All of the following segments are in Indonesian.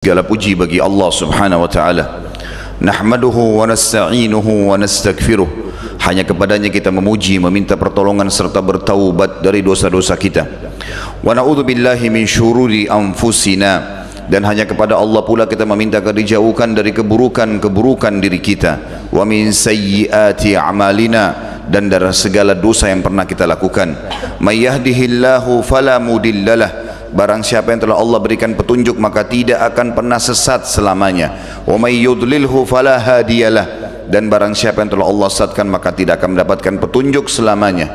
Segala puji bagi Allah Subhanahu wa taala. Nahmaduhu wa nasta'inuhu wa nastaghfiruh. Hanya kepadanya kita memuji, meminta pertolongan serta bertaubat dari dosa-dosa kita. Wa na'udzu billahi min syururi anfusina. Dan hanya kepada Allah pula kita meminta agar dijauhkan dari keburukan-keburukan diri kita. Wa min sayyiati a'malina, dan dari segala dosa yang pernah kita lakukan. May yahdihillahu fala mudhillalah. Barang siapa yang telah Allah berikan petunjuk maka tidak akan pernah sesat selamanya. Wa may yudlilhu fala hadiyalah. Dan barang siapa yang telah Allah sesatkan maka tidak akan mendapatkan petunjuk selamanya.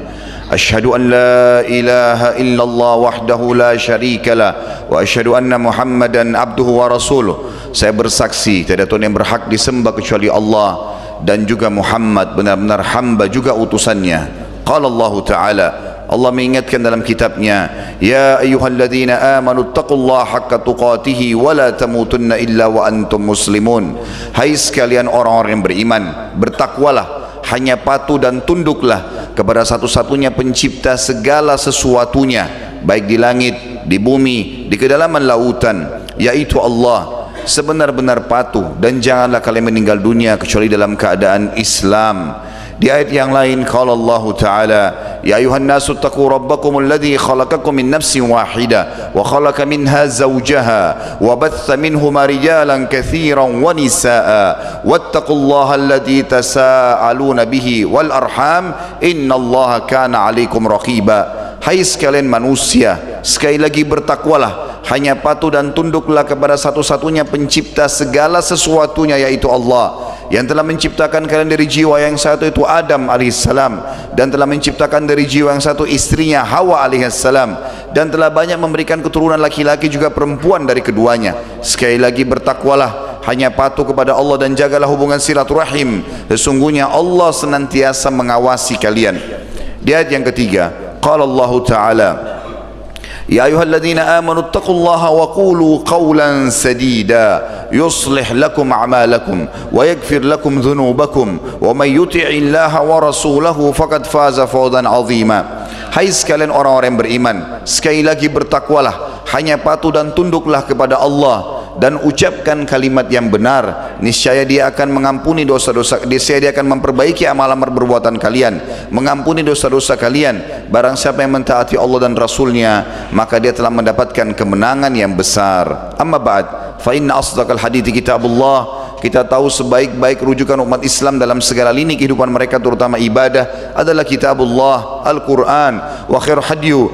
Asyhadu an la ilaha illallah wahdahu la syarikalah wa asyhadu anna Muhammadan abduhu wa rasuluh. Saya bersaksi tiada Tuhan yang berhak disembah kecuali Allah, dan juga Muhammad benar-benar hamba juga utusannya. Qala Allah Ta'ala, Allah mengingatkan dalam kitabnya, ya ayyuhalladzina amanu taqullaha haqqa tuqatih wa la tamutunna illa wa antum muslimun. Hai sekalian orang-orang yang beriman, bertakwalah, hanya patuh dan tunduklah kepada satu-satunya pencipta segala sesuatunya, baik di langit, di bumi, di kedalaman lautan, yaitu Allah. Sebenar-benar patuh dan janganlah kalian meninggal dunia kecuali dalam keadaan Islam. Di ayat yang lain qala Allah Ta'ala, ya ayuhan nasu taqu rabbakum alladhi khalaqakum min nafsin wahidah wa khalaqa minha zawjaha wa batha minhuma rijalan katsiran wa nisaa wattaqullaha alladhi tasaaluna bihi wal arham innallaha kana 'alaikum raqiba. Hai sekalian manusia, sekali lagi bertakwalah, hanya patuh dan tunduklah kepada satu-satunya pencipta segala sesuatunya, yaitu Allah, yang telah menciptakan kalian dari jiwa yang satu, itu Adam alaihissalam, dan telah menciptakan dari jiwa yang satu istrinya Hawa alaihissalam, dan telah banyak memberikan keturunan laki-laki juga perempuan dari keduanya. Sekali lagi bertakwalah, hanya patuh kepada Allah dan jagalah hubungan silaturahim. Sesungguhnya Allah senantiasa mengawasi kalian. Di ayat yang ketiga qala Allah Ta'ala, ya ayyuhalladzina amanu taqullaha wa qulu qawlan sadida yuslih lakum a'malakum wa yaghfir lakum dhunubakum wa may yuti'illaha wa rasulahu faqad faza fawzan 'azima. Hai sekalian orang-orang yang beriman, sekali lagi bertakwalah, hanya patuh dan tunduklah kepada Allah dan ucapkan kalimat yang benar. Niscaya Dia akan mengampuni dosa-dosa, niscaya Dia akan memperbaiki amalan perbuatan kalian, mengampuni dosa-dosa kalian. Barang siapa yang mentaati Allah dan Rasulnya, maka dia telah mendapatkan kemenangan yang besar. Amma ba'd, fa inna asdaqal hadithi kitabullah. Kita tahu sebaik-baik rujukan umat Islam dalam segala lini kehidupan mereka, terutama ibadah, adalah kitabullah, Al-Quran. Wa khair hadyu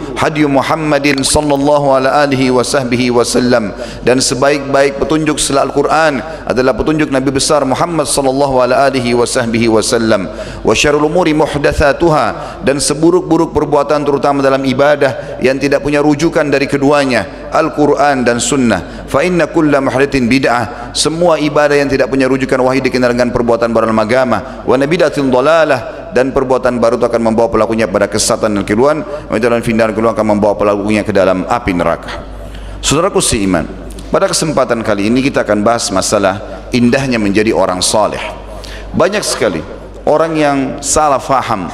Muhammadin sallallahu alaihi wasallam. Dan sebaik-baik petunjuk setelah Al-Quran adalah petunjuk Nabi besar Muhammad sallallahu alaihi wasallam. Wa syarrul umuri muhdatsatuha, dan seburuk-buruk perbuatan terutama dalam ibadah yang tidak punya rujukan dari keduanya, Al-Quran dan Sunnah. Fa inna kulla muhdatsin bid'ah, semua ibadah yang tidak punya rujukan wahyu dikenal dengan perbuatan baru dalam agama. Wa nabidatin dhalalah, dan perbuatan baru itu akan membawa pelakunya pada kesesatan dan keluhan, dan findan keluhan akan membawa pelakunya ke dalam api neraka. Saudaraku seiman, pada kesempatan kali ini kita akan bahas masalah indahnya menjadi orang saleh. Banyak sekali orang yang salah faham.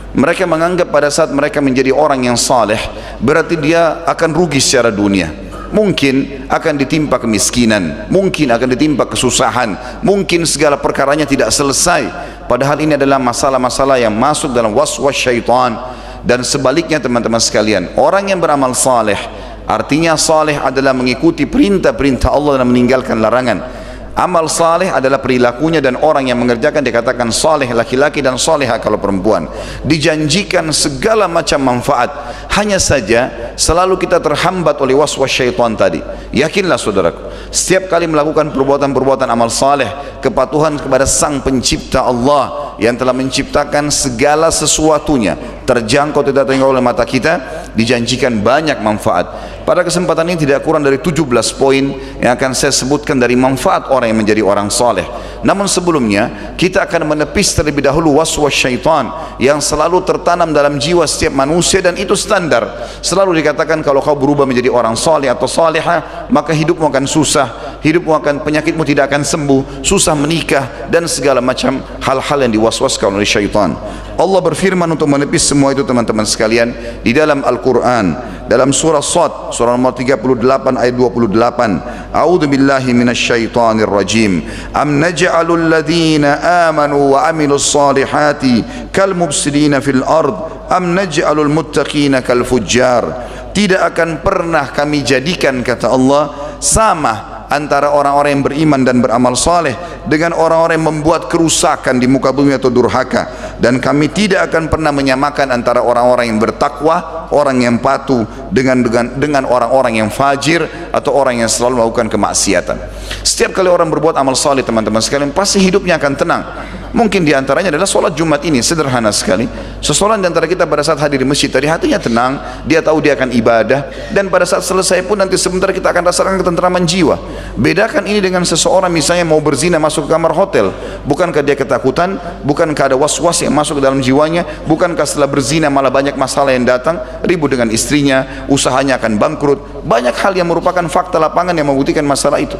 Mereka menganggap pada saat mereka menjadi orang yang saleh berarti dia akan rugi secara dunia. Mungkin akan ditimpa kemiskinan, mungkin akan ditimpa kesusahan, mungkin segala perkaranya tidak selesai. Padahal ini adalah masalah-masalah yang masuk dalam waswas syaitan. Dan sebaliknya teman-teman sekalian, orang yang beramal saleh, artinya saleh adalah mengikuti perintah-perintah Allah dan meninggalkan larangan. Amal saleh adalah perilakunya, dan orang yang mengerjakan dikatakan saleh laki-laki dan salehah kalau perempuan. Dijanjikan segala macam manfaat. Hanya saja selalu kita terhambat oleh waswas syaitan tadi. Yakinlah saudaraku, setiap kali melakukan perbuatan-perbuatan amal saleh, kepatuhan kepada Sang Pencipta Allah yang telah menciptakan segala sesuatunya, terjangkau tidak terjangkau oleh mata kita, dijanjikan banyak manfaat. Pada kesempatan ini tidak kurang dari 17 poin yang akan saya sebutkan dari manfaat orang yang menjadi orang saleh. Namun sebelumnya kita akan menepis terlebih dahulu waswas syaitan yang selalu tertanam dalam jiwa setiap manusia, dan itu standar. Selalu dikatakan kalau kau berubah menjadi orang saleh atau salehah, maka hidupmu akan susah, hidupmu akan, penyakitmu tidak akan sembuh, susah menikah, dan segala macam hal-hal yang diwaswaskan oleh syaitan. Allah berfirman untuk menepis semua itu teman-teman sekalian di dalam Al-Quran. dalam surah Shad, surah nomor 38 ayat 28. A'udzubillahi minasyaitonir rajim. Am naj'alul ladzina amanu wa amilus solihati kal mufsidina fil ard am naj'alul muttaqina kal fujjar. Tidak akan pernah kami jadikan, kata Allah, sama antara orang-orang yang beriman dan beramal saleh dengan orang-orang yang membuat kerusakan di muka bumi atau durhaka, dan kami tidak akan pernah menyamakan antara orang-orang yang bertakwa, orang yang patuh dengan orang-orang yang fajir atau orang yang selalu melakukan kemaksiatan. Setiap kali orang berbuat amal saleh, teman-teman sekalian, pasti hidupnya akan tenang. Mungkin diantaranya adalah solat Jumat ini, sederhana sekali. Seseorang diantara kita pada saat hadir di masjid tadi hatinya tenang, dia tahu dia akan ibadah, dan pada saat selesai pun nanti sebentar kita akan rasakan ketentraman jiwa. Bedakan ini dengan seseorang misalnya mau berzina masuk ke kamar hotel. Bukankah dia ketakutan? Bukankah ada was-was yang masuk ke dalam jiwanya? Bukankah setelah berzina malah banyak masalah yang datang, ribut dengan istrinya, usahanya akan bangkrut? Banyak hal yang merupakan fakta lapangan yang membuktikan masalah itu.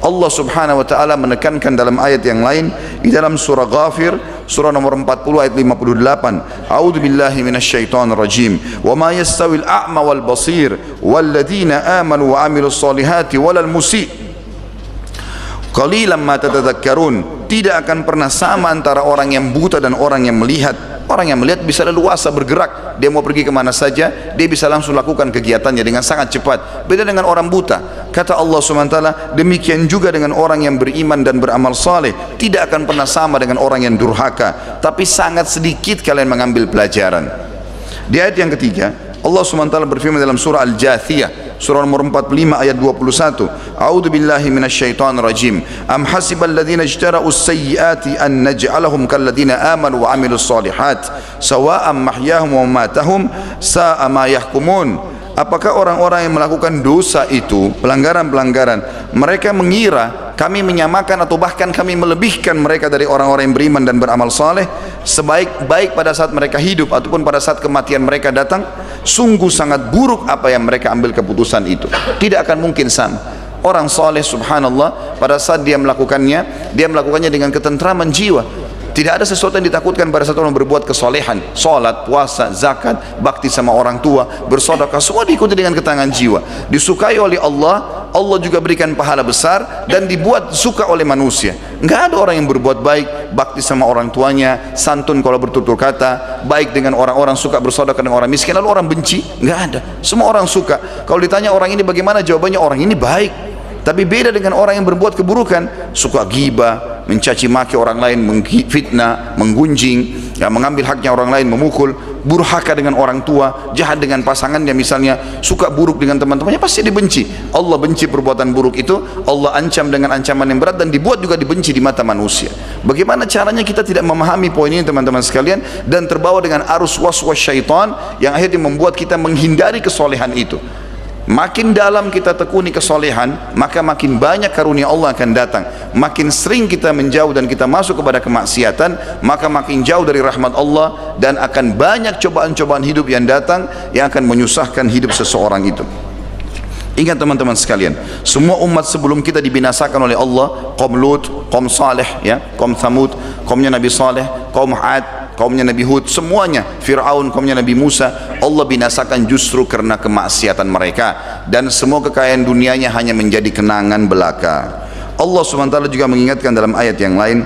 Allah subhanahu wa ta'ala menekankan dalam ayat yang lain di dalam surah Ghafir, surah nomor 40 ayat 58. A'udzu billahi minasyaitonir rajim. Wa ma yastawil a'ma wal basir wal ladzina amanu wa amilus solihati walal musi' qalilan ma tatadhakkarun. Tidak akan pernah sama antara orang yang buta dan orang yang melihat. Orang yang melihat bisa leluasa bergerak, dia mau pergi kemana saja, dia bisa langsung lakukan kegiatannya dengan sangat cepat. Beda dengan orang buta. Kata Allah SWT, demikian juga dengan orang yang beriman dan beramal saleh, tidak akan pernah sama dengan orang yang durhaka, tapi sangat sedikit kalian mengambil pelajaran. Di ayat yang ketiga, Allah SWT berfirman dalam surah Al-Jathiyah, surah nomor 45 ayat 21. A'udzu billahi minasyaitonir rajim. Am hasibal ladzina ijtara'us sayyiati an naj'alahum kal ladzina amanu wa amilus solihat sawa'an mahyahum wa mamatahum sa'a ma yahkumun. Apakah orang-orang yang melakukan dosa itu, pelanggaran-pelanggaran, mereka mengira kami menyamakan atau bahkan kami melebihkan mereka dari orang-orang yang beriman dan beramal saleh, sebaik-baik pada saat mereka hidup ataupun pada saat kematian mereka datang? Sungguh sangat buruk apa yang mereka ambil keputusan itu. Tidak akan mungkin sama. Orang saleh subhanallah pada saat dia melakukannya dengan ketentraman jiwa. Tidak ada sesuatu yang ditakutkan pada saat orang berbuat kesolehan, salat, puasa, zakat, bakti sama orang tua, bersedekah, semua diikuti dengan ketenangan jiwa. Disukai oleh Allah, Allah juga berikan pahala besar dan dibuat suka oleh manusia. Enggak ada orang yang berbuat baik, bakti sama orang tuanya, santun kalau bertutur kata, baik dengan orang-orang, suka bersedekah dengan orang miskin, lalu orang benci? Enggak ada. Semua orang suka. Kalau ditanya orang ini bagaimana, jawabannya orang ini baik. Tapi beda dengan orang yang berbuat keburukan, suka ghibah, mencaci maki orang lain, menfitnah, menggunjing, ya, mengambil haknya orang lain, memukul, durhaka dengan orang tua, jahat dengan pasangannya misalnya, suka buruk dengan teman-temannya, pasti dibenci. Allah benci perbuatan buruk itu, Allah ancam dengan ancaman yang berat dan dibuat juga dibenci di mata manusia. Bagaimana caranya kita tidak memahami poin ini, teman-teman sekalian, dan terbawa dengan arus was-was syaitan yang akhirnya membuat kita menghindari kesolehan itu. Makin dalam kita tekuni kesolehan, maka makin banyak karunia Allah akan datang. Makin sering kita menjauh dan kita masuk kepada kemaksiatan, maka makin jauh dari rahmat Allah, dan akan banyak cobaan-cobaan hidup yang datang yang akan menyusahkan hidup seseorang itu. Ingat teman-teman sekalian, semua umat sebelum kita dibinasakan oleh Allah, kaum Lut, kaum Saleh, ya, kaum Thamud, kaumnya Nabi Saleh, kaum Ad, kaumnya Nabi Hud, semuanya, Fir'aun, kaumnya Nabi Musa, Allah binasakan justru karena kemaksiatan mereka, dan semua kekayaan dunianya hanya menjadi kenangan belaka. Allah SWT juga mengingatkan dalam ayat yang lain,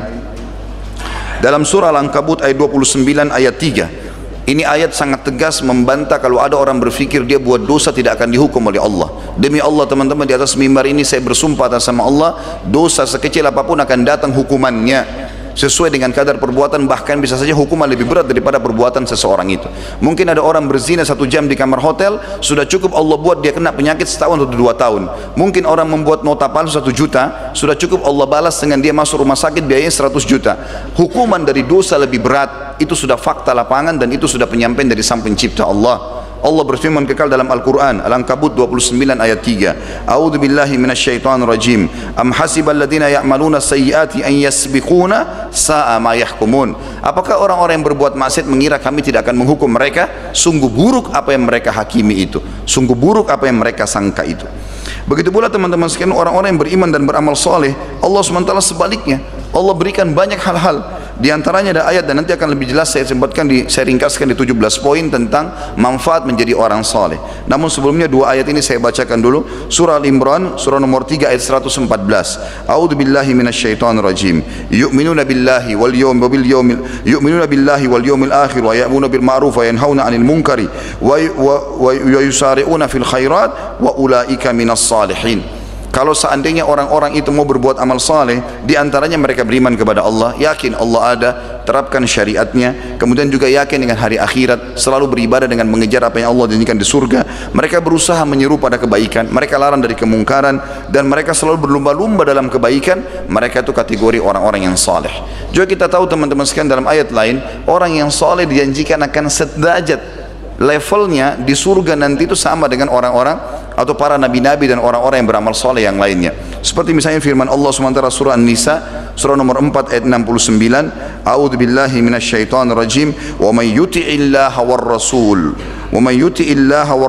dalam surah Al-Ankabut ayat 29 ayat 3. Ini ayat sangat tegas membantah kalau ada orang berfikir dia buat dosa tidak akan dihukum oleh Allah. Demi Allah teman-teman, di atas mimbar ini saya bersumpah atas nama Allah, dosa sekecil apapun akan datang hukumannya sesuai dengan kadar perbuatan, bahkan bisa saja hukuman lebih berat daripada perbuatan seseorang itu. Mungkin ada orang berzina 1 jam di kamar hotel, sudah cukup Allah buat dia kena penyakit setahun atau 2 tahun. Mungkin orang membuat nota palsu 1 juta, sudah cukup Allah balas dengan dia masuk rumah sakit biayanya 100 juta. Hukuman dari dosa lebih berat, itu sudah fakta lapangan dan itu sudah penyampaian dari Sang Pencipta Allah. Allah berfirman kekal dalam Al-Quran, Al-Ankabut 29 ayat 3. A'udzu billahi minasyaitonir rajim. Am hasibal ladzina ya'maluna sayyiati an yasbiquna sa'a ma yahkumun. Apakah orang-orang yang berbuat maksiat mengira kami tidak akan menghukum mereka? Sungguh buruk apa yang mereka hakimi itu. Sungguh buruk apa yang mereka sangka itu. Begitu pula teman-teman sekalian, orang-orang yang beriman dan beramal soleh, Allah SWT sebaliknya, Allah berikan banyak hal-hal. Di antaranya ada ayat, dan nanti akan lebih jelas saya ringkaskan di 17 poin tentang manfaat menjadi orang saleh. Namun sebelumnya dua ayat ini saya bacakan dulu. Surah Al-Imran, surah nomor 3 ayat 114. A'udzu billahi minasyaitonir rajim. Yu'minuna billahi wal yawmil akhir wa ya'muruna bil ma'ruf wa yanhauna 'anil munkari wa yusari'una fil khairat wa ulaika minas salihin. Kalau seandainya orang-orang itu mau berbuat amal saleh, di antaranya mereka beriman kepada Allah, yakin Allah ada, terapkan syariatnya, kemudian juga yakin dengan hari akhirat, selalu beribadah dengan mengejar apa yang Allah janjikan di surga. Mereka berusaha menyeru pada kebaikan, mereka larang dari kemungkaran, dan mereka selalu berlumba-lumba dalam kebaikan. Mereka itu kategori orang-orang yang saleh. Juga kita tahu teman-teman sekalian, dalam ayat lain, orang yang saleh dijanjikan akan sederajat levelnya di surga nanti itu sama dengan orang-orang atau para nabi-nabi dan orang-orang yang beramal soleh yang lainnya. Seperti misalnya firman Allah SWT surah An-Nisa surah nomor 4 ayat 69, A'udzu billahi minasyaitonir rajim, wa may yuti'illaha war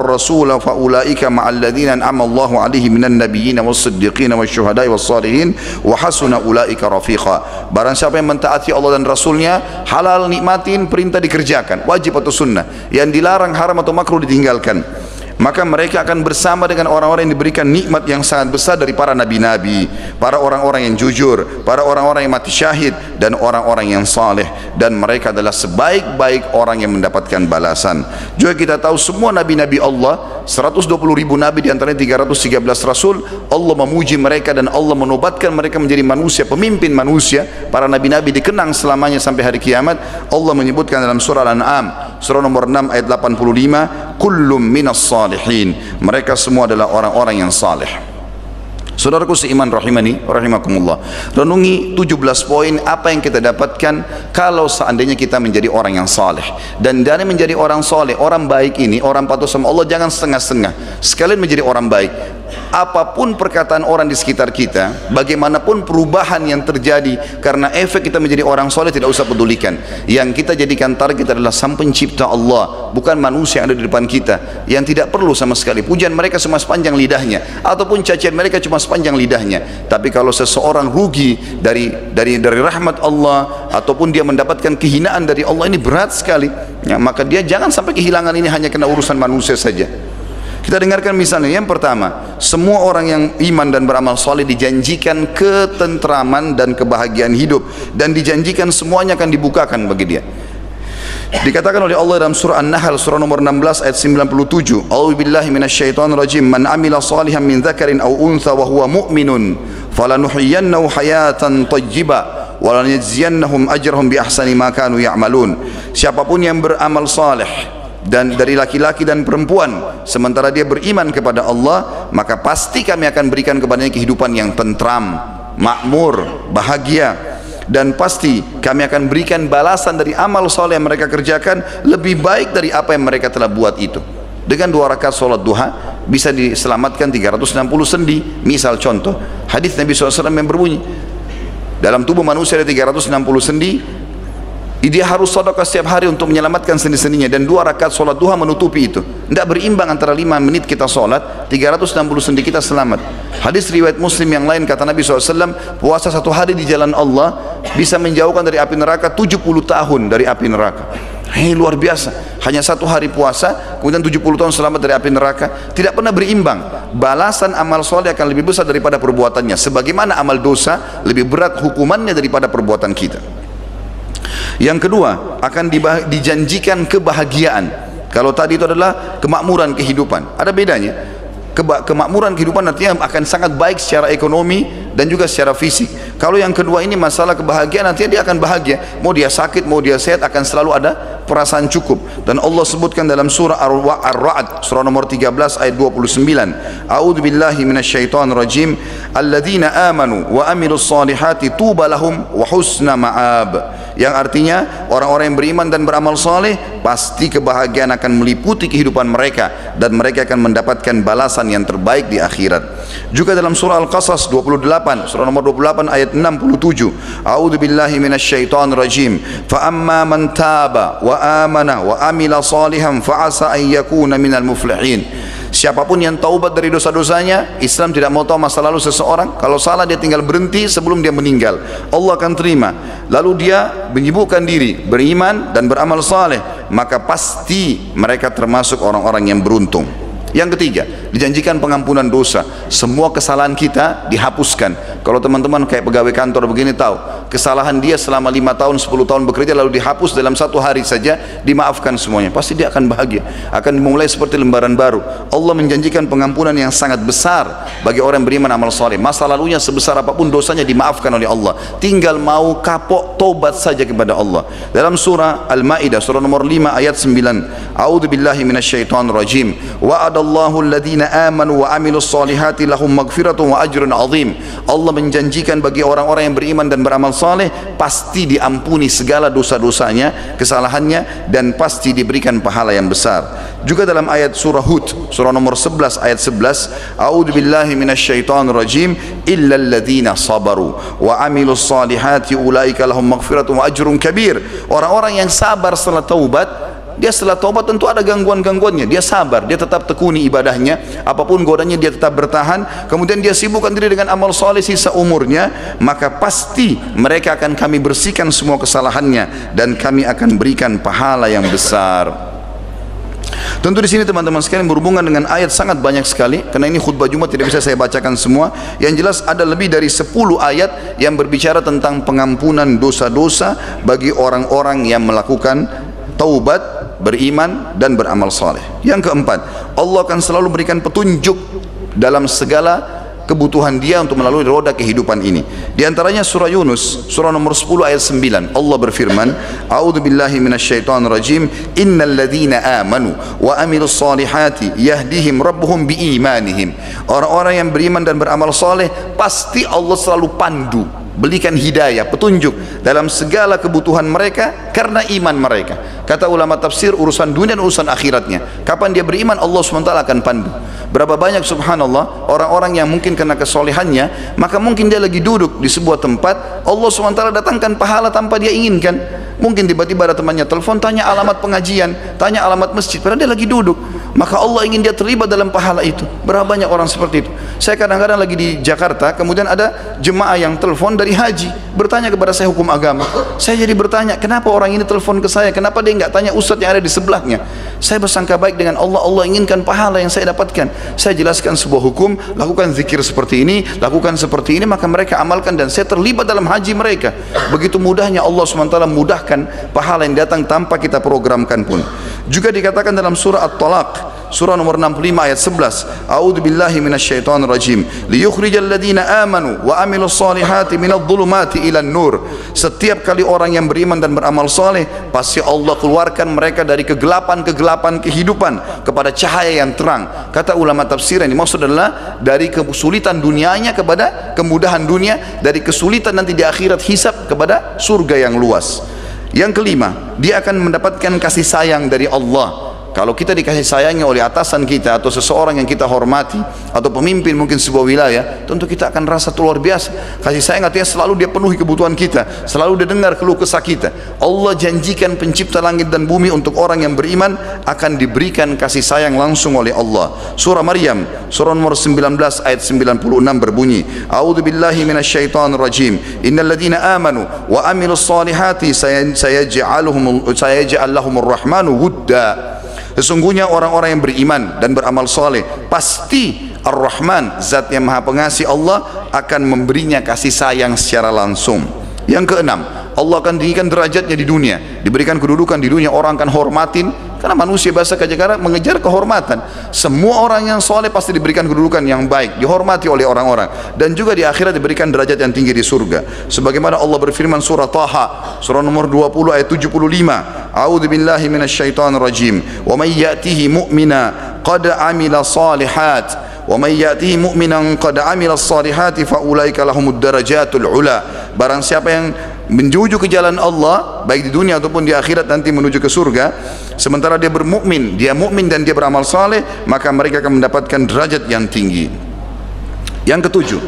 rasul fa ulaika ma'al ladzina an'ama Allahu 'alaihim minan nabiyyin was-siddiqin wasyuhada'i was-shalihin wa hasuna ulaika rafiqa. Barang siapa yang mentaati Allah dan Rasulnya, halal nikmatin, perintah dikerjakan, wajib atau sunnah, yang dilarang haram atau makruh ditinggalkan, maka mereka akan bersama dengan orang-orang yang diberikan nikmat yang sangat besar dari para nabi-nabi, para orang-orang yang jujur, para orang-orang yang mati syahid, dan orang-orang yang saleh, dan mereka adalah sebaik-baik orang yang mendapatkan balasan. Juga kita tahu semua nabi-nabi Allah, 120.000 nabi di antaranya 313 rasul, Allah memuji mereka dan Allah menobatkan mereka menjadi manusia, pemimpin manusia. Para nabi-nabi dikenang selamanya sampai hari kiamat. Allah menyebutkan dalam surah Al-An'am surah nomor 6 ayat 85, kullum minas salihin, mereka semua adalah orang-orang yang saleh. Saudaraku seiman rahimani rahimakumullah, renungi 17 poin apa yang kita dapatkan kalau seandainya kita menjadi orang yang saleh. Dan dari menjadi orang saleh, orang baik ini, orang patuh sama Allah, jangan setengah-setengah, sekalian menjadi orang baik. Apapun perkataan orang di sekitar kita, bagaimanapun perubahan yang terjadi karena efek kita menjadi orang soleh, tidak usah pedulikan. Yang kita jadikan target adalah Sang Pencipta Allah, bukan manusia yang ada di depan kita, yang tidak perlu sama sekali pujian mereka cuma sepanjang lidahnya, ataupun cacian mereka cuma sepanjang lidahnya. Tapi kalau seseorang rugi dari rahmat Allah, ataupun dia mendapatkan kehinaan dari Allah, ini berat sekali ya, maka dia jangan sampai kehilangan ini hanya kena urusan manusia saja. Kita dengarkan misalnya, yang pertama, semua orang yang iman dan beramal soleh dijanjikan ketentraman dan kebahagiaan hidup, dan dijanjikan semuanya akan dibukakan bagi dia. Dikatakan oleh Allah dalam surah An-Nahl surah nomor 16 ayat 97, A'udzu billahi minasyaitonir rajim, man amila salihan min dzakarin aw untha wa huwa mu'minun falanuhyiyannahu hayatan thayyibah wa lanajziyannahum ajrahum bi ahsani ma kanu ya'malun. Siapapun yang beramal saleh dan dari laki-laki dan perempuan sementara dia beriman kepada Allah, maka pasti kami akan berikan kepadanya kehidupan yang tentram, makmur, bahagia, dan pasti kami akan berikan balasan dari amal soleh yang mereka kerjakan lebih baik dari apa yang mereka telah buat itu. Dengan 2 rakaat sholat duha bisa diselamatkan 360 sendi. Misal contoh hadis Nabi SAW yang berbunyi, dalam tubuh manusia ada 360 sendi, dia harus sedekah setiap hari untuk menyelamatkan sendi-sendinya, dan 2 rakaat sholat duha menutupi itu. Tidak berimbang antara 5 menit kita sholat, 360 sendi kita selamat. Hadis riwayat Muslim yang lain, kata Nabi SAW, puasa 1 hari di jalan Allah bisa menjauhkan dari api neraka 70 tahun dari api neraka. Luar biasa. Hanya 1 hari puasa, kemudian 70 tahun selamat dari api neraka. Tidak pernah berimbang. Balasan amal soleh akan lebih besar daripada perbuatannya, sebagaimana amal dosa lebih berat hukumannya daripada perbuatan kita. Yang kedua, akan dijanjikan kebahagiaan. Kalau tadi itu adalah kemakmuran kehidupan, ada bedanya. Kemakmuran kehidupan artinya akan sangat baik secara ekonomi dan juga secara fisik. Kalau yang kedua ini masalah kebahagiaan, nantinya dia akan bahagia, mau dia sakit mau dia sehat, akan selalu ada perasaan cukup. Dan Allah sebutkan dalam surah Ar-Ra'd surah nomor 13 ayat 29, A'udzu billahi minasyaitonir rajim, alladzina amanu wa amilus solihati tuba lahum wa husna ma'ab. Yang artinya orang-orang yang beriman dan beramal soleh pasti kebahagiaan akan meliputi kehidupan mereka, dan mereka akan mendapatkan balasan yang terbaik di akhirat. Juga dalam surah Al-Qasas 28 surah nomor 28 ayat 67, A'udzu billahi minasyaitonir rajim, fa amma man taba wa amana wa amila salihan fa asa an yakuna minal muflihin. Siapapun yang taubat dari dosa-dosanya, Islam tidak mau tahu masa lalu seseorang. Kalau salah dia tinggal berhenti sebelum dia meninggal, Allah akan terima. Lalu dia menyibukkan diri, beriman dan beramal saleh, maka pasti mereka termasuk orang-orang yang beruntung. Yang ketiga, dijanjikan pengampunan dosa. Semua kesalahan kita dihapuskan. Kalau teman-teman kayak pegawai kantor begini tahu, kesalahan dia selama 5 tahun, 10 tahun bekerja lalu dihapus dalam 1 hari saja, dimaafkan semuanya. Pasti dia akan bahagia, akan dimulai seperti lembaran baru. Allah menjanjikan pengampunan yang sangat besar bagi orang yang beriman amal saleh. Masa lalunya sebesar apapun dosanya dimaafkan oleh Allah. Tinggal mau kapok taubat saja kepada Allah. Dalam surah Al-Maidah surah nomor 5 ayat 9, A'udzubillahi minasyaitonir rajim. Wa'adallahu alladhina amanu wa amilus solihati lahum maghfiratun wa ajrun azim. Allah menjanjikan bagi orang-orang yang beriman dan beramal saleh pasti diampuni segala dosa-dosanya, kesalahannya, dan pasti diberikan pahala yang besar. Juga dalam ayat surah Hud surah nomor 11 ayat 11, A'udzubillahi minasyaitonir rajim, illal ladzina sabaru wa amilus solihati ulaika lahum maghfiratun wa ajrun kabir. Orang-orang yang sabar setelah taubat, dia setelah taubat tentu ada gangguan-gangguannya, dia sabar, dia tetap tekuni ibadahnya, apapun godanya dia tetap bertahan, kemudian dia sibukkan diri dengan amal soleh sisa umurnya, maka pasti mereka akan kami bersihkan semua kesalahannya dan kami akan berikan pahala yang besar. Tentu di sini teman-teman sekalian berhubungan dengan ayat sangat banyak sekali, karena ini khutbah Jumat tidak bisa saya bacakan semua. Yang jelas ada lebih dari 10 ayat yang berbicara tentang pengampunan dosa-dosa bagi orang-orang yang melakukan taubat, beriman dan beramal saleh. Yang keempat, Allah akan selalu berikan petunjuk dalam segala kebutuhan dia untuk melalui roda kehidupan ini. Di antaranya surah Yunus surah nomor 10 ayat 9, Allah berfirman, A'udzubillahi minasyaitonir rajim, innal ladzina amanu wa amilus solihati yahdihim rabbuhum biimanihim. Orang-orang yang beriman dan beramal saleh pasti Allah selalu pandu, berikan hidayah, petunjuk dalam segala kebutuhan mereka karena iman mereka. Kata ulama tafsir, urusan dunia dan urusan akhiratnya, kapan dia beriman Allah SWT akan pandu. Berapa banyak subhanallah orang-orang yang mungkin kena kesolehannya, maka mungkin dia lagi duduk di sebuah tempat, Allah SWT datangkan pahala tanpa dia inginkan. Mungkin tiba-tiba ada temannya telepon, tanya alamat pengajian, tanya alamat masjid, padahal dia lagi duduk, maka Allah ingin dia terlibat dalam pahala itu. Berapa banyak orang seperti itu. Saya kadang-kadang lagi di Jakarta, kemudian ada jemaah yang telepon dari haji, bertanya kepada saya hukum agama. Saya jadi bertanya, kenapa orang ini telepon ke saya, kenapa dia nggak tanya ustadz yang ada di sebelahnya? Saya bersangka baik dengan Allah, Allah inginkan pahala yang saya dapatkan. Saya jelaskan sebuah hukum, lakukan zikir seperti ini, lakukan seperti ini, maka mereka amalkan dan saya terlibat dalam haji mereka. Begitu mudahnya Allah SWT mudahkan pahala yang datang tanpa kita programkan pun. Juga dikatakan dalam surah At-Talaq surah nomor 65 ayat 11, A'udzubillahi minasyaitonir rajim, liyukhrijal ladzina amanu wa amilus solihati minadh-dhulumati ilan nur. Setiap kali orang yang beriman dan beramal saleh, pasti Allah keluarkan mereka dari kegelapan-kegelapan kehidupan kepada cahaya yang terang. Kata ulama tafsir, yang dimaksud adalah dari kesulitan dunianya kepada kemudahan dunia, dari kesulitan nanti di akhirat hisab kepada surga yang luas. Yang kelima, dia akan mendapatkan kasih sayang dari Allah. Kalau kita dikasih sayangi oleh atasan kita atau seseorang yang kita hormati atau pemimpin mungkin sebuah wilayah, tentu kita akan rasa luar biasa. Kasih sayang artinya selalu dia penuhi kebutuhan kita, selalu dia dengar keluh kesah kita. Allah janjikan pencipta langit dan bumi untuk orang yang beriman akan diberikan kasih sayang langsung oleh Allah. Surah Maryam surah nomor 19 ayat 96 berbunyi, A'udzubillahi minasyaitonir rajim, innal ladzina amanu wa amilus solihati sayaj'al lahumur rahmanu wudda. Sesungguhnya orang-orang yang beriman dan beramal soleh, pasti Ar-Rahman, zat yang maha pengasih Allah, akan memberinya kasih sayang secara langsung. Yang keenam, Allah akan tinggikan derajatnya di dunia, diberikan kedudukan di dunia, orang akan hormatin, karena manusia bahasa Jakarta mengejar kehormatan. Semua orang yang soleh pasti diberikan kedudukan yang baik, dihormati oleh orang-orang, dan juga di akhirat diberikan derajat yang tinggi di surga. Sebagaimana Allah berfirman surah Taha surah nomor 20 ayat 75, A'udzubillahi minasyaitonir rajim, wa may ya'tihi mu'mina qad amila salihat wa may ya'tihi mu'minan qad amila salihati fa ulaika lahumud darajatul ula. Barang siapa yang menuju ke jalan Allah baik di dunia ataupun di akhirat nanti menuju ke surga, sementara dia bermukmin, dia mukmin dan dia beramal saleh, maka mereka akan mendapatkan derajat yang tinggi. Yang ketujuh,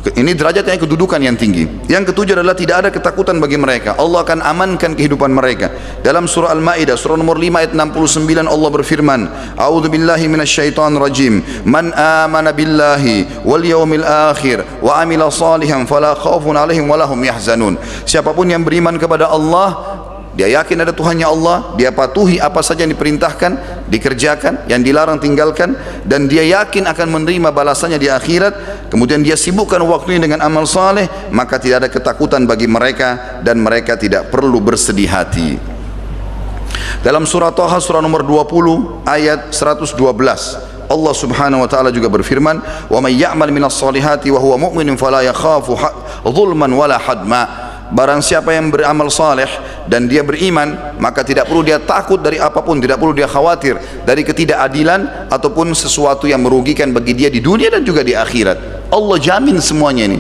Ini derajatnya kedudukan yang tinggi. Yang ketujuh adalah tidak ada ketakutan bagi mereka. Allah akan amankan kehidupan mereka. Dalam surah Al-Maidah surah nomor 5 ayat 69 Allah berfirman, A'udzubillahi minasyaitonir rajim. Man amana billahi wal yaumil akhir wa amila salihan fala khaufun 'alaihim wa lahum yahzanun. Siapapun yang beriman kepada Allah, dia yakin ada Tuhannya Allah, dia patuhi apa saja yang diperintahkan, dikerjakan, yang dilarang tinggalkan, dan dia yakin akan menerima balasannya di akhirat, kemudian dia sibukkan waktunya dengan amal saleh, maka tidak ada ketakutan bagi mereka dan mereka tidak perlu bersedih hati. Dalam surah Taha surah nomor 20 ayat 112 Allah subhanahu wa ta'ala juga berfirman, wa may ya'mal minas salihati wa huwa mu'minun fala yakhafu dhulman wala hadma. Barang siapa yang beramal saleh dan dia beriman, maka tidak perlu dia takut dari apapun, tidak perlu dia khawatir dari ketidakadilan ataupun sesuatu yang merugikan bagi dia di dunia dan juga di akhirat. Allah jamin semuanya ini.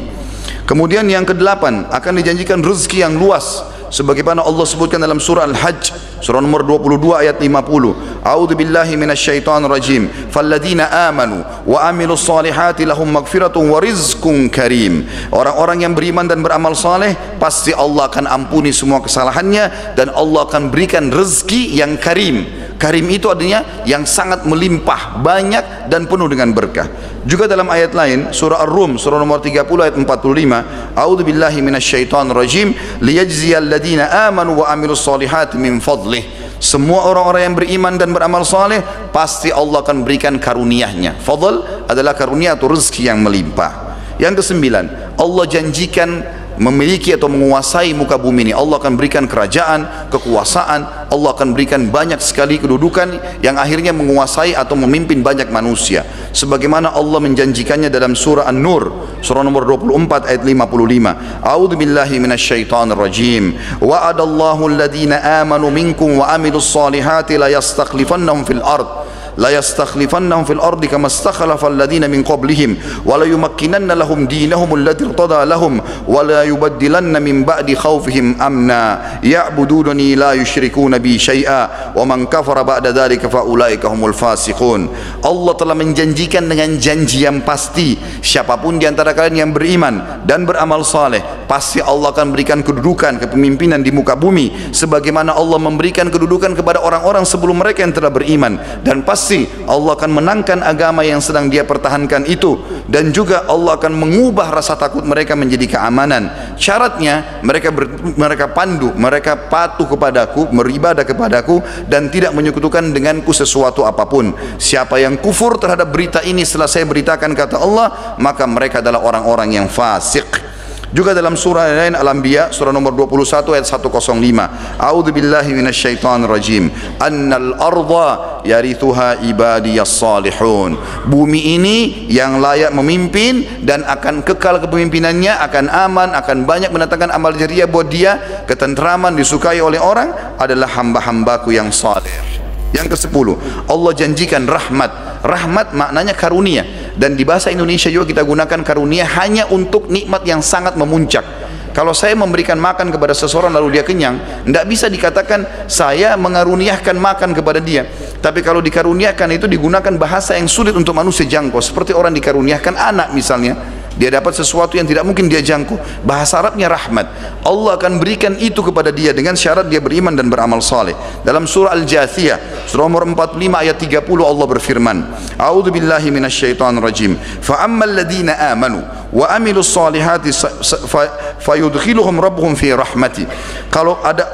Kemudian yang kedelapan, akan dijanjikan rezeki yang luas sebagaimana Allah sebutkan dalam surah Al-Hajj surah nomor 22 ayat 50. A'udzu billahi minasyaitonir rajim. Falladzina amanu wa amilus solihati lahum magfiratun wa rizqun karim. Orang-orang yang beriman dan beramal saleh pasti Allah akan ampuni semua kesalahannya dan Allah akan berikan rezeki yang karim. Karim itu artinya yang sangat melimpah, banyak dan penuh dengan berkah. Juga dalam ayat lain surah Ar-Rum surah nomor 30 ayat 45, A'udzu billahi minasyaitonir rajim liyajziyal ladzina amanu wa amilus solihati min fadlih. Semua orang-orang yang beriman dan beramal saleh pasti Allah akan berikan karunia-Nya. Fadl adalah karunia atau rezeki yang melimpah. Yang kesembilan, Allah janjikan memiliki atau menguasai muka bumi ini. Allah akan berikan kerajaan, kekuasaan, Allah akan berikan banyak sekali kedudukan yang akhirnya menguasai atau memimpin banyak manusia, sebagaimana Allah menjanjikannya dalam surah An-Nur surah nomor 24 ayat 55. A'udzu billahi minasyaitonir rajim. Wa'adallahu alladhina amanu minkum wa amilus solihati la yastakhlifannahum fil ard la yastakhlifannahum fil ardi kama istakhlafa alladhina min qablihim wa la yumakkinanna lahum dinahum alladhi irtada lahum wa la yubaddilanna min ba'di khawfihim amna ya'budunani la yusyrikuna bi syai'a wa man kafara ba'da dhalika fa ulaika humul fasiqun. Allah telah menjanjikan dengan janji yang pasti, siapapun di antara kalian yang beriman dan beramal saleh pasti Allah akan berikan kedudukan, kepemimpinan di muka bumi sebagaimana Allah memberikan kedudukan kepada orang-orang sebelum mereka yang telah beriman, dan pasti Allah akan menangkan agama yang sedang dia pertahankan itu, dan juga Allah akan mengubah rasa takut mereka menjadi keamanan. Syaratnya mereka pandu, mereka patuh kepadaku, beribadah kepadaku dan tidak menyekutukan denganku sesuatu apapun. Siapa yang kufur terhadap berita ini setelah saya beritakan kata Allah, maka mereka adalah orang-orang yang fasik. Juga dalam surah lain Al-Anbiya surah nomor 21 ayat 105. A'udzu billahi minasyaitonir rajim. Annal arda yarithuha ibadiyas salihun. Bumi ini yang layak memimpin dan akan kekal kepemimpinannya, akan aman, akan banyak mendatangkan amal jariah buat dia, ketentraman, disukai oleh orang adalah hamba-hambaku yang saleh. Yang ke-10, Allah janjikan rahmat. Rahmat maknanya karunia, dan di bahasa Indonesia juga kita gunakan karunia hanya untuk nikmat yang sangat memuncak. Kalau saya memberikan makan kepada seseorang lalu dia kenyang, tidak bisa dikatakan saya mengaruniakan makan kepada dia. Tapi kalau dikaruniakan itu digunakan bahasa yang sulit untuk manusia jangkau, seperti orang dikaruniakan anak misalnya, dia dapat sesuatu yang tidak mungkin dia jangkau. Bahasa Arabnya rahmat. Allah akan berikan itu kepada dia dengan syarat dia beriman dan beramal saleh. Dalam surah Al-Jathiyah surah nomor 45 ayat 30 Allah berfirman, A'udzu billahi minasyaitonir rajim. Fa ammal ladzina amanu wa amilus solihati fayudkhiluhum rabbuhum fi rahmati.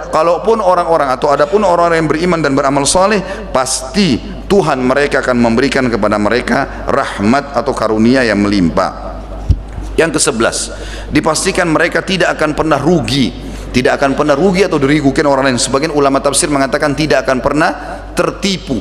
Kalaupun orang-orang atau adapun orang-orang yang beriman dan beramal saleh, pasti Tuhan mereka akan memberikan kepada mereka rahmat atau karunia yang melimpah. Yang ke-11, dipastikan mereka tidak akan pernah rugi, tidak akan pernah rugi atau dirugikan orang lain. Sebagian ulama tafsir mengatakan tidak akan pernah tertipu.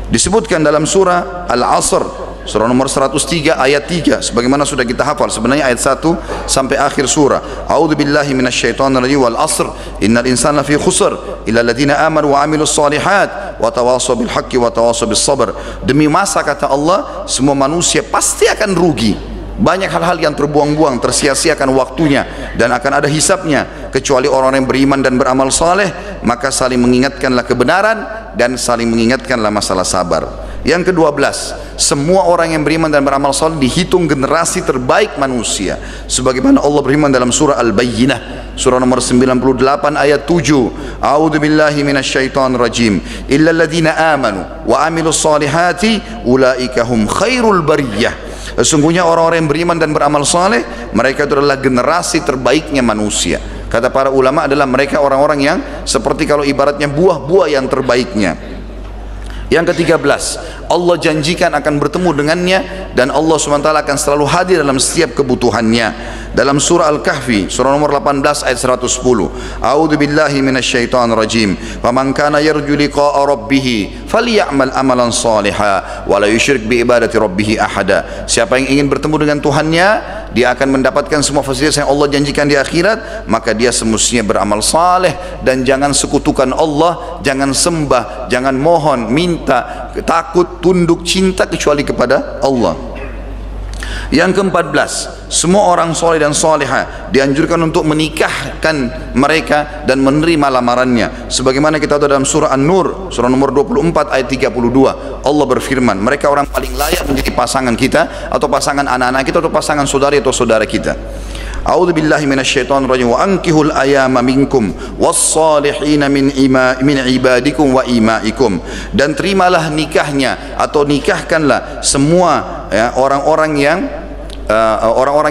Disebutkan dalam surah Al-Asr surah nomor 103 ayat 3 sebagaimana sudah kita hafal, sebenarnya ayat 1 sampai akhir surah. A'udzu billahi minasyaitonir rajim wal 'asr innal insana lafi khusr illa alladziina amanu wa 'amilus shalihat wa tawassaw bil haqqi wa tawassaw bis sabr. Demi masa kata Allah, semua manusia pasti akan rugi. Banyak hal-hal yang terbuang-buang, tersia-siakan waktunya dan akan ada hisabnya, kecuali orang yang beriman dan beramal saleh. Maka saling mengingatkanlah kebenaran dan saling mengingatkanlah masalah sabar. Yang ke-12, semua orang yang beriman dan beramal saleh dihitung generasi terbaik manusia. Sebagaimana Allah beriman dalam surah Al-Bayyinah, surah nomor 98 ayat 7. A'udzu billahi minasyaitonir rajim. Illal ladzina amanu wa amilus solihati ulaika hum khairul bariyah. Sesungguhnya orang-orang yang beriman dan beramal saleh, mereka itu adalah generasi terbaiknya manusia. Kata para ulama adalah mereka orang-orang yang seperti kalau ibaratnya buah-buah yang terbaiknya. Yang ke-13, Allah janjikan akan bertemu dengannya dan Allah SWT akan selalu hadir dalam setiap kebutuhannya. Dalam surah Al-Kahfi, surah nomor 18 ayat 110. A'udzu billahi minasyaitonir rajim. Faman kana yarju liqa'a rabbih falyamal amalan shalihan wa la yusyrik bi ibadati rabbih ahada. Siapa yang ingin bertemu dengan Tuhannya, dia akan mendapatkan semua fasilitas yang Allah janjikan di akhirat, maka dia semestinya beramal saleh dan jangan sekutukan Allah, jangan sembah, jangan mohon, minta, takut, tunduk, cinta kecuali kepada Allah. Yang ke-14, semua orang soleh dan solehah dianjurkan untuk menikahkan mereka dan menerima lamarannya. Sebagaimana kita tahu dalam surah An-Nur, surah nomor 24 ayat 32, Allah berfirman, mereka orang paling layak menjadi pasangan kita atau pasangan anak-anak kita atau pasangan saudari atau saudara kita. A'udzu billahi minasyaitonir rajim. Wa ankihul ayama minkum was-salihin min ibadikum wa imaikum. Dan terimalah nikahnya atau nikahkanlah semua orang-orang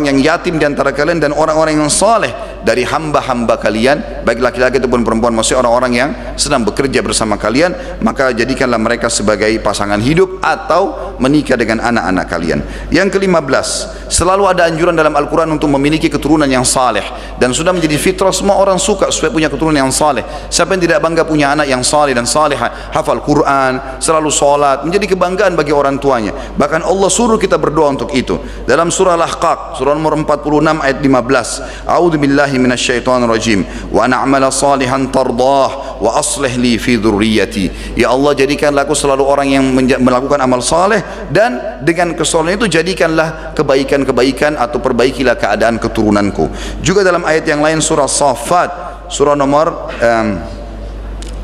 yang yatim di antara kalian dan orang-orang yang saleh dari hamba-hamba kalian, baik laki-laki ataupun perempuan, maksudnya orang-orang yang sedang bekerja bersama kalian, maka jadikanlah mereka sebagai pasangan hidup atau menikah dengan anak-anak kalian. Yang ke-15, selalu ada anjuran dalam Al-Quran untuk memiliki keturunan yang saleh, dan sudah menjadi fitrah semua orang suka supaya punya keturunan yang saleh. Siapa yang tidak bangga punya anak yang saleh dan salehah, hafal Quran, selalu sholat, menjadi kebanggaan bagi orang tuanya. Bahkan Allah suruh kita berdoa untuk itu. Dalam surah Al-Ahqaf, surah nomor 46 ayat 15. A'udzu billahi minasyaitonir rajim. Wa na'mala salihan tardah wa aslih li fi dzurriyyati. Ya Allah, jadikanlah aku selalu orang yang melakukan amal saleh, dan dengan kesalehan itu jadikanlah kebaikan-kebaikan atau perbaikilah keadaan keturunanku. Juga dalam ayat yang lain surah Shaffat, surah nomor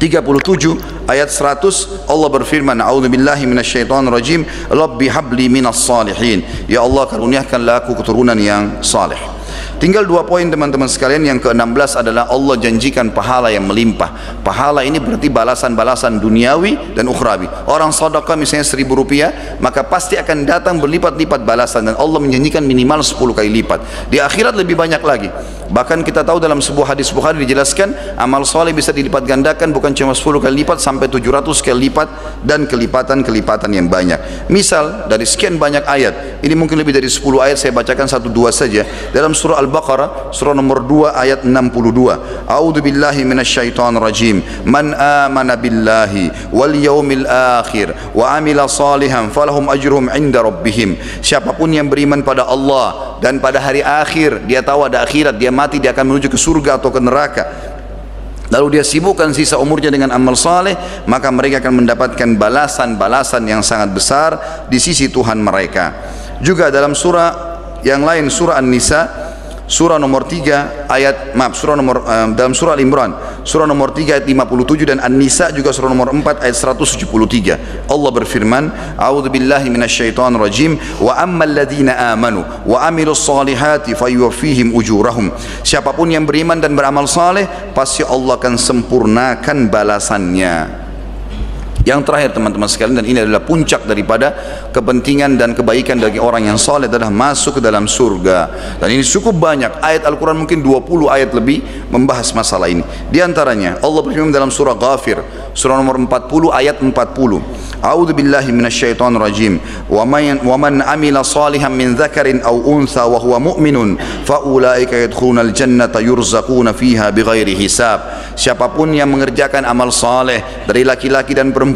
37 ayat 100, Allah berfirman, a'udzubillahi minasyaitonir rajim, rabbi habli minas salihin. Ya Allah, karuniakanlah aku keturunan yang saleh. Tinggal 2 poin teman-teman sekalian. Yang ke-16 adalah Allah janjikan pahala yang melimpah. Pahala ini berarti balasan-balasan duniawi dan ukhrawi. Orang sedekah misalnya 1.000 rupiah, maka pasti akan datang berlipat-lipat balasan, dan Allah menjanjikan minimal 10 kali lipat. Di akhirat lebih banyak lagi. Bahkan kita tahu dalam sebuah hadis Bukhari dijelaskan, amal soleh bisa dilipat gandakan bukan cuma 10 kali lipat, sampai 700 kali lipat, dan kelipatan-kelipatan yang banyak. Misal dari sekian banyak ayat, ini mungkin lebih dari 10 ayat, saya bacakan 1-2 saja. Dalam surah Al-Baqarah, surah nomor 2 ayat 62. A'udzu billahi minasyaitonir rajim. Man amana billahi wal yaumil akhir wa amila salihan falahum ajruhum 'inda rabbihim. Siapapun yang beriman pada Allah dan pada hari akhir, dia tahu ada akhirat, dia mati, dia akan menuju ke surga atau ke neraka, lalu dia sibukkan sisa umurnya dengan amal saleh, maka mereka akan mendapatkan balasan-balasan yang sangat besar di sisi Tuhan mereka. Juga dalam surah yang lain, surah An-Nisa, surah nomor 3 ayat, dalam surah Al-Imran, surah nomor 3 ayat 57, dan An-Nisa juga surah nomor 4 ayat 173. Allah berfirman, a'udzu billahi minasyaitonir rajim, wa ammal ladzina amanu wa amilus solihati fayuwaffihim ujurahum. Siapapun yang beriman dan beramal saleh, pasti Allah akan sempurnakan balasannya. Yang terakhir teman-teman sekalian, dan ini adalah puncak daripada kepentingan dan kebaikan bagi orang yang saleh, adalah masuk ke dalam surga. Dan ini cukup banyak ayat Al-Quran, mungkin 20 ayat lebih membahas masalah ini. Di antaranya Allah berfirman dalam surah Ghafir, surah nomor 40 ayat 40. A'udzu billahi minasyaitonir rajim. Wa man amila salihan min dzakarin aw untha wa huwa mu'minun fa ulaika yadkhulunal jannata yurzaquna fiha bighairi hisab. Siapapun yang mengerjakan amal saleh dari laki-laki dan perempuan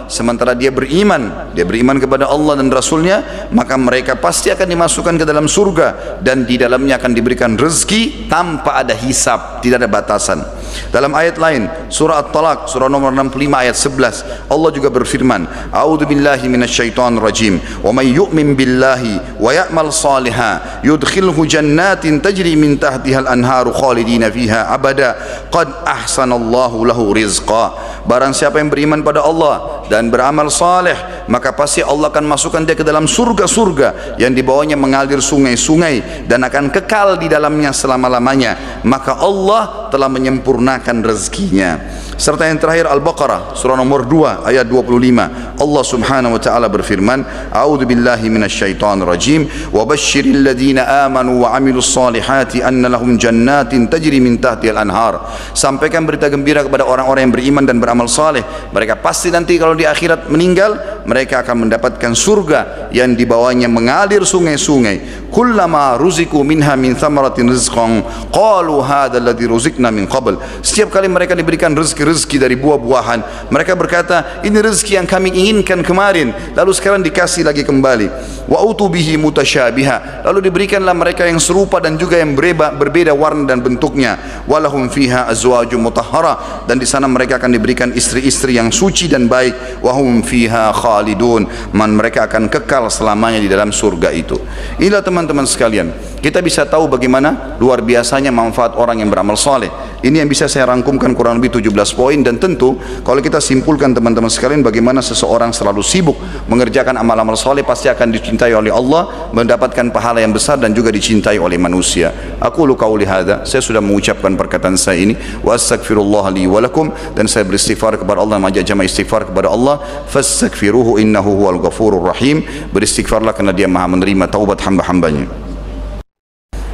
sementara dia beriman kepada Allah dan Rasulnya, maka mereka pasti akan dimasukkan ke dalam surga, dan di dalamnya akan diberikan rezeki tanpa ada hisab, tidak ada batasan. Dalam ayat lain, surah At-Talaq, surah nomor 65 ayat 11, Allah juga berfirman, a'udzu billahi minasyaitonir rajim, wa may yu'min billahi wa ya'mal shalihan yudkhilhu jannatin tajri min tahtihal anharu khalidina fiha abada qad ahsanallahu lahu rizqa. Barang siapa yang beriman pada Allah dan beramal saleh, maka pasti Allah akan masukkan dia ke dalam surga-surga yang di bawahnya mengalir sungai-sungai dan akan kekal di dalamnya selama-lamanya. Maka Allah telah menyempurnakan rezekinya. Serta yang terakhir Al-Baqarah surah nomor 2 ayat 25, Allah Subhanahu wa taala berfirman, A'udzu billahi minasyaitonir rajim, wa basyiril ladzina amanu wa 'amilus solihati anna lahum jannatin tajri min tahtihal anhar. Sampaikan berita gembira kepada orang-orang yang beriman dan beramal saleh, mereka pasti nanti kalau di akhirat meninggal, mereka akan mendapatkan surga yang di bawahnya mengalir sungai-sungai. Kullama ruziku minha min thamaratin rizqan qalu hadha alladhi ruzikna min qabl. Setiap kali mereka diberikan rezeki dari buah-buahan, mereka berkata, ini rezeki yang kami inginkan kemarin, lalu sekarang dikasih lagi kembali. Wa utubihi mutasyabiha, lalu diberikanlah mereka yang serupa dan juga yang berbeda warna dan bentuknya. Walahum fiha azwajum mutahhara, dan di sana mereka akan diberikan istri-istri yang suci dan baik. Wahum fiha khalidun, mereka akan kekal selamanya di dalam surga itu. Inilah teman-teman sekalian, kita bisa tahu bagaimana luar biasanya manfaat orang yang beramal saleh. Ini yang bisa saya rangkumkan kurang lebih 17 poin, dan tentu kalau kita simpulkan teman-teman sekalian, bagaimana seseorang selalu sibuk mengerjakan amal-amal saleh pasti akan dicintai oleh Allah, mendapatkan pahala yang besar dan juga dicintai oleh manusia. Aku qauli hadza, saya sudah mengucapkan perkataan saya ini, wa astaghfirullah li wa lakum, dan saya beristighfar kepada Allah, mengajak jamaah istighfar kepada Allah, fastaghfiruhu innahu huwal ghafurur rahim. Beristighfarlah karena Dia Maha menerima taubat hamba-hambanya.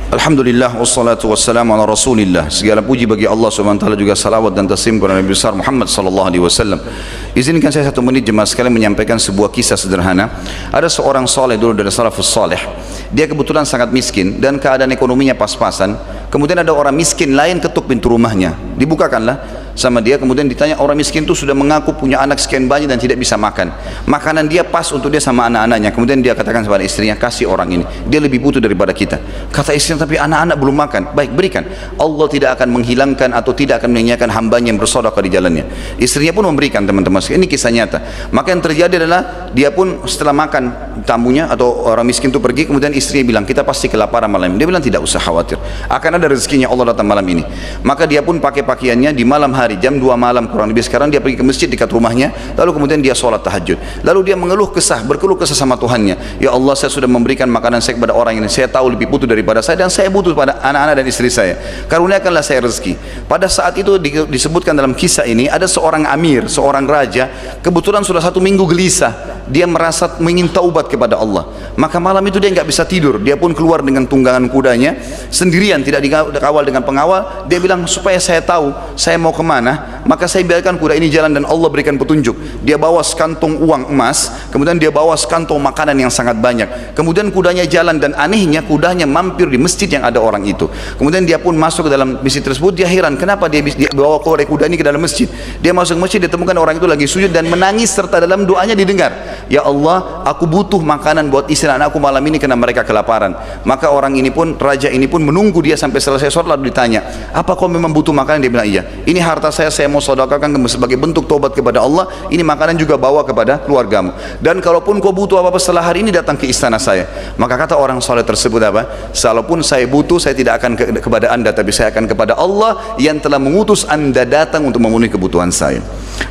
Alhamdulillah wassalatu wassalamu ala rasulillah. Segala puji bagi Allah SWT, juga salawat dan taslim kepada Nabi besar Muhammad sallallahu alaihi wasallam. Izinkan saya 1 menit jemaah sekalian menyampaikan sebuah kisah sederhana. Ada seorang saleh dulu dari salafus saleh. Dia kebetulan sangat miskin dan keadaan ekonominya pas-pasan. Kemudian ada orang miskin lain ketuk pintu rumahnya. Dibukakanlah sama dia, kemudian ditanya, orang miskin itu sudah mengaku punya anak sekian banyak dan tidak bisa makan. Makanan dia pas untuk dia sama anak-anaknya. Kemudian dia katakan kepada istrinya, kasih orang ini, dia lebih butuh daripada kita. Kata istrinya, tapi anak-anak belum makan. Baik, berikan. Allah tidak akan menghilangkan atau tidak akan menyanyiakan hambanya yang bersedekah di jalannya. Istrinya pun memberikan, teman-teman. Ini kisah nyata. Maka yang terjadi adalah dia pun setelah makan tamunya atau orang miskin itu pergi, kemudian istrinya bilang, kita pasti kelaparan malam ini. Dia bilang, tidak usah khawatir, akan ada rezekinya Allah datang malam ini. Maka dia pun pakai pakaiannya di malam hari, jam 2 malam kurang lebih sekarang, dia pergi ke masjid dekat rumahnya, lalu kemudian dia sholat tahajud. Lalu dia berkeluh kesah sama Tuhannya, ya Allah, saya sudah memberikan makanan saya kepada orang ini, saya tahu lebih butuh daripada saya, dan saya butuh pada anak-anak dan istri saya, karuniakanlah saya rezeki. Pada saat itu disebutkan dalam kisah ini, ada seorang amir, seorang raja, kebetulan sudah 1 minggu gelisah, dia merasa ingin taubat kepada Allah. Maka malam itu dia nggak bisa tidur, dia pun keluar dengan tunggangan kudanya sendirian, tidak dikawal dengan pengawal. Dia bilang, supaya saya tahu saya mau kemana, maka saya biarkan kuda ini jalan dan Allah berikan petunjuk. Dia bawa sekantong uang emas, kemudian dia bawa sekantong makanan yang sangat banyak. Kemudian kudanya jalan, dan anehnya kudanya mampir di masjid yang ada orang itu. Kemudian dia pun masuk ke dalam masjid tersebut. Dia heran, kenapa dia bawa kuda ini ke dalam masjid. Dia masuk ke masjid, dia temukan orang itu lagi sujud dan menangis, serta dalam doanya didengar, ya Allah, aku butuh makanan buat istri anakku malam ini karena mereka kelaparan. Maka orang ini pun, raja ini pun menunggu dia sampai selesai sholat, lalu ditanya, apa kau memang butuh makanan? Dia bilang, iya, ini harta saya mau sedekahkan sebagai bentuk taubat kepada Allah, ini makanan juga bawa kepada keluargamu, dan kalaupun kau butuh apa-apa setelah hari ini, datang ke istana saya. Maka kata orang soleh tersebut apa? Salaupun saya butuh, saya tidak akan kepada anda, tapi saya akan kepada Allah yang telah mengutus anda datang untuk memenuhi kebutuhan saya.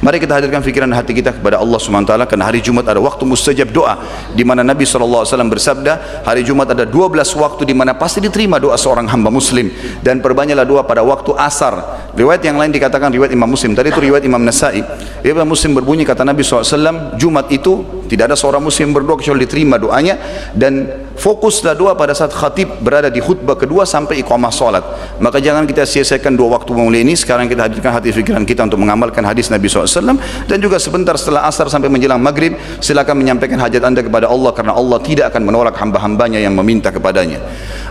Mari kita hadirkan fikiran hati kita kepada Allah SWT, karena hari Jumat ada waktu mustajab doa, di mana Nabi SAW bersabda, hari Jumat ada 12 waktu di mana pasti diterima doa seorang hamba muslim, dan perbanyaklah doa pada waktu asar. Riwayat yang lain dikatakan riwayat Imam Muslim, tadi itu riwayat Imam Nasai. Riwayat Muslim berbunyi, kata Nabi SAW, Jumat itu tidak ada seorang muslim berdoa kecuali diterima doanya, dan fokuslah doa pada saat khatib berada di khutbah kedua sampai iqamah salat. Maka jangan kita sia-siakan 2 waktu mulia ini. Sekarang kita hadirkan hati fikiran kita untuk mengamalkan hadis Nabi SAW, dan juga sebentar setelah asar sampai menjelang maghrib, silakan menyampaikan hajat anda kepada Allah, karena Allah tidak akan menolak hamba-hambanya yang meminta kepadanya.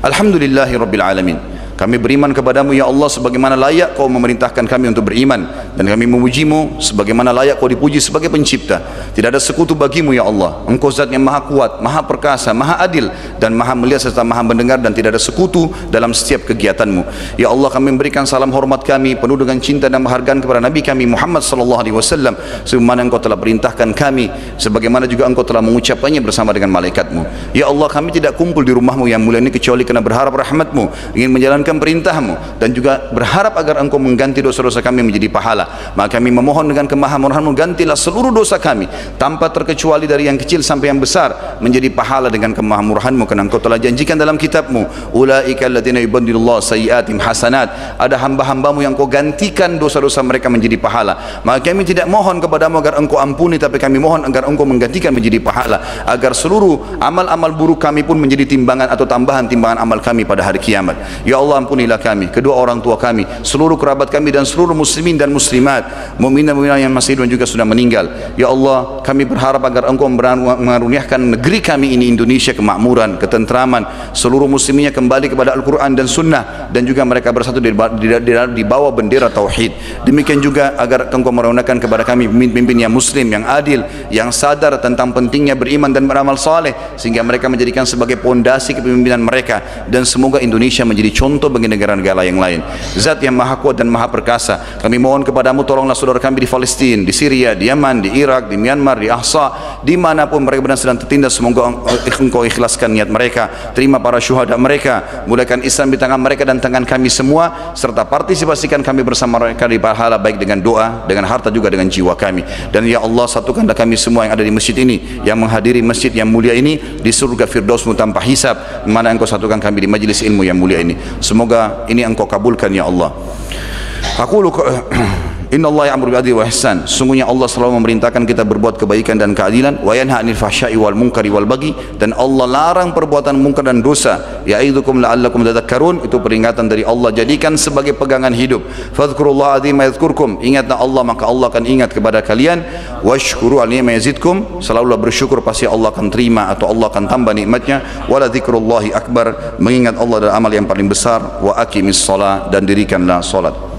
Alhamdulillahi Rabbil Alamin. Kami beriman kepadamu ya Allah sebagaimana layak kau memerintahkan kami untuk beriman, dan kami memujimu sebagaimana layak kau dipuji sebagai pencipta. Tidak ada sekutu bagimu ya Allah. Engkau zat yang maha kuat, maha perkasa, maha adil, dan maha melihat serta maha mendengar, dan tidak ada sekutu dalam setiap kegiatanmu. Ya Allah, kami memberikan salam hormat kami penuh dengan cinta dan penghargaan kepada Nabi kami Muhammad sallallahu alaihi wasallam, sebagaimana engkau telah perintahkan kami, sebagaimana juga engkau telah mengucapkannya bersama dengan malaikatmu. Ya Allah, kami tidak kumpul di rumahmu yang mulia ini kecuali karena berharap rahmatmu, ingin menjalankan menjalankan perintahmu dan juga berharap agar engkau mengganti dosa-dosa kami menjadi pahala. Maka kami memohon dengan kemahamurahanmu, gantilah seluruh dosa kami tanpa terkecuali dari yang kecil sampai yang besar menjadi pahala dengan kemahamurahanmu, karena engkau telah janjikan dalam kitabmu, ulaika alladziina yubaddilullahu sayyi'atihim hasanat, ada hamba-hambamu yang kau gantikan dosa-dosa mereka menjadi pahala. Maka kami tidak mohon kepadamu agar engkau ampuni, tapi kami mohon agar engkau menggantikan menjadi pahala, agar seluruh amal-amal buruk kami pun menjadi timbangan atau tambahan timbangan amal kami pada hari kiamat. Ya Allah, ampunilah kami, kedua orang tua kami, seluruh kerabat kami dan seluruh muslimin dan muslimat, mukmin dan mukminat yang masih hidup dan juga sudah meninggal. Ya Allah, kami berharap agar engkau mengaruniakan negeri kami ini Indonesia kemakmuran, ketentraman, seluruh muslimnya kembali kepada Al-Quran dan Sunnah, dan juga mereka bersatu di bawah bendera Tauhid. Demikian juga agar engkau meraunakan kepada kami pemimpin yang muslim, yang adil, yang sadar tentang pentingnya beriman dan beramal saleh, sehingga mereka menjadikan sebagai pondasi kepemimpinan mereka, dan semoga Indonesia menjadi contoh bagi negara-negara yang lain. Zat yang maha kuat dan maha perkasa, kami mohon kepadamu, tolonglah saudara kami di Palestina, di Syria, di Yaman, di Irak, di Myanmar, di Ahsa, dimanapun mereka benar sedang tertindas, semoga engkau ikhlaskan niat mereka, terima para syuhada mereka, mulakan Islam di tangan mereka dan tangan kami semua, serta partisipasikan kami bersama mereka di pahala, baik dengan doa, dengan harta, juga dengan jiwa kami. Dan ya Allah, satukanlah kami semua yang ada di masjid ini, yang menghadiri masjid yang mulia ini, di surga Firdausmu tanpa hisab, mana engkau satukan kami di majlis ilmu yang mulia ini. Semoga ini engkau kabulkan ya Allah. Aku Inna Allah ya'muru bil adli wa ihsan. Sungguhnya Allah selalu memerintahkan kita berbuat kebaikan dan keadilan, wa yanha 'anil fahsya'i wal munkari wal baghi, dan Allah larang perbuatan mungkar dan dosa. Ya'idzukum la'allakum tadhakkarun, itu peringatan dari Allah, jadikan sebagai pegangan hidup. Fadhkurullaha 'azima yadhkurkum, ingatlah Allah maka Allah akan ingat kepada kalian. Washkuru 'ala ni'mati yazidkum, selalulah bersyukur pasti Allah akan terima atau Allah akan tambah nikmatnya. Wala dzikrullahi akbar, mengingat Allah adalah amal yang paling besar. Wa aqimis shalah, dan dirikanlah salat.